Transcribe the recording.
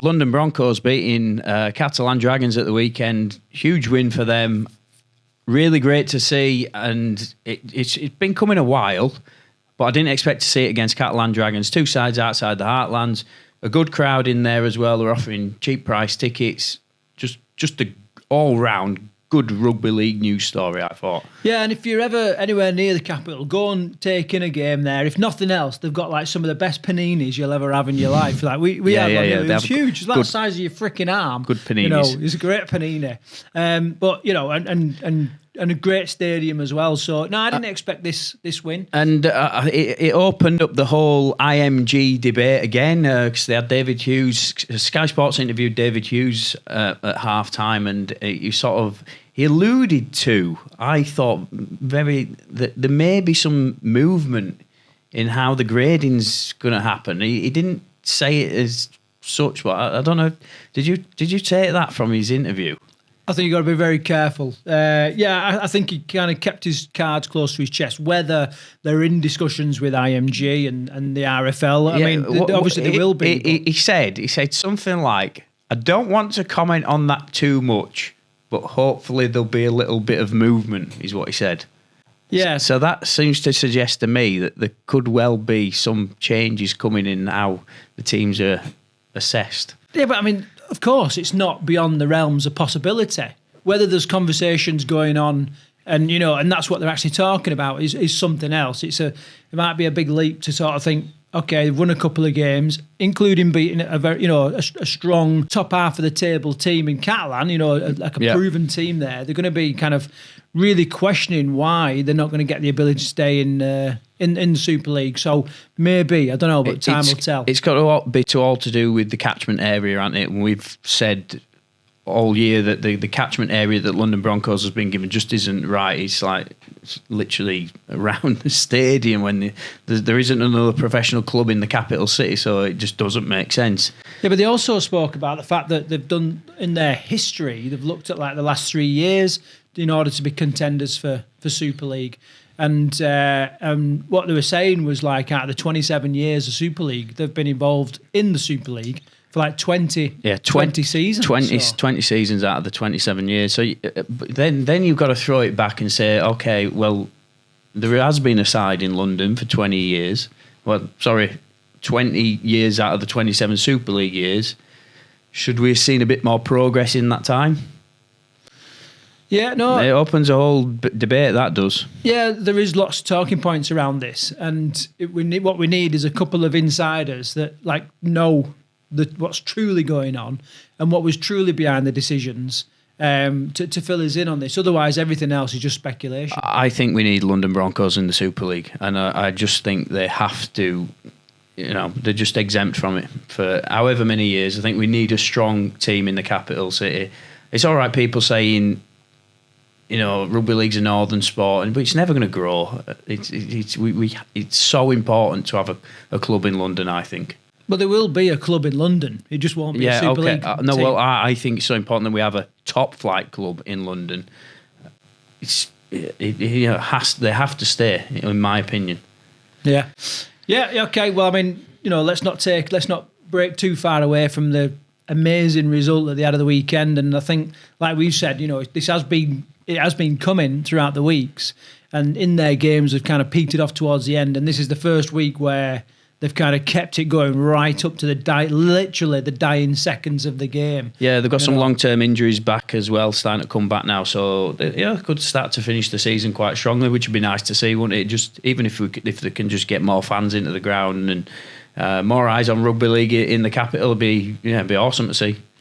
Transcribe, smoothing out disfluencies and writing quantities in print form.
London Broncos beating Catalan Dragons at the weekend. Huge win for them. Really great to see, and it's been coming a while, but I didn't expect to see it against Catalan Dragons. Two sides outside the heartlands. A good crowd in there as well. They're offering cheap price tickets. Just a all-round good rugby league news story, I thought. Yeah, and if you're ever anywhere near the capital, go and take in a game there. If nothing else, they've got like some of the best paninis you'll ever have in your life. Like we had one. It was huge. It's like the size of your freaking arm. Good paninis. You know, it's a great panini. But you know, and a great stadium as well. So no, I didn't expect this win. And it opened up the whole IMG debate again because they had David Hughes. Sky Sports interviewed David Hughes at half time, and he alluded to, I thought, that there may be some movement in how the grading's going to happen. He didn't say it as such, but I don't know. Did you take that from his interview? I think you've got to be very careful. I think he kind of kept his cards close to his chest, whether they're in discussions with IMG and the RFL. I mean, obviously they will be. He said something like, I don't want to comment on that too much, but hopefully there'll be a little bit of movement, is what he said. Yeah. So that seems to suggest to me that there could well be some changes coming in how the teams are assessed. Yeah, but I mean, of course, it's not beyond the realms of possibility. Whether there's conversations going on, and you know, and that's what they're actually talking about is something else. It might be a big leap to sort of think, okay, they've won a couple of games, including beating a strong top half of the table team in Catalan. You know, like a proven team there. They're going to be kind of really questioning why they're not going to get the ability to stay in the Super League. So maybe, I don't know, but time will tell. It's got to be all to do with the catchment area, hasn't it? And we've said all year that the catchment area that London Broncos has been given just isn't right. It's literally around the stadium when there isn't another professional club in the capital city, so it just doesn't make sense. Yeah, but they also spoke about the fact that they've done, in their history, they've looked at like the last 3 years in order to be contenders for Super League. And what they were saying was like out of the 27 years of Super League, they've been involved in the Super League for like 20 seasons. 20 seasons out of the 27 years. So then you've got to throw it back and say, okay, well, there has been a side in London for 20 years. 20 years out of the 27 Super League years. Should we have seen a bit more progress in that time? Yeah, no. It opens a whole debate, that does. Yeah, there is lots of talking points around this, and what we need is a couple of insiders that know what's truly going on and what was truly behind the decisions to fill us in on this. Otherwise, everything else is just speculation. I think we need London Broncos in the Super League, and I just think they have to. You know, they're just exempt from it for however many years. I think we need a strong team in the capital city. It's all right, people saying, you know, rugby league's a northern sport, but it's never going to grow. It's so important to have a club in London, I think. But there will be a club in London. It just won't be a Super League team. I think it's so important that we have a top flight club in London. They have to stay, in my opinion. Yeah. Okay. Well, I mean, you know, let's not break too far away from the amazing result that they had of the weekend. And I think, like we've said, you know, it has been coming throughout the weeks, and in their games have kind of peaked it off towards the end. And this is the first week where they've kind of kept it going right up to literally the dying seconds of the game. Yeah, they've got some long-term injuries back as well, starting to come back now. So they could start to finish the season quite strongly, which would be nice to see, wouldn't it? Just even if they can just get more fans into the ground and more eyes on rugby league in the capital, it'd be awesome to see.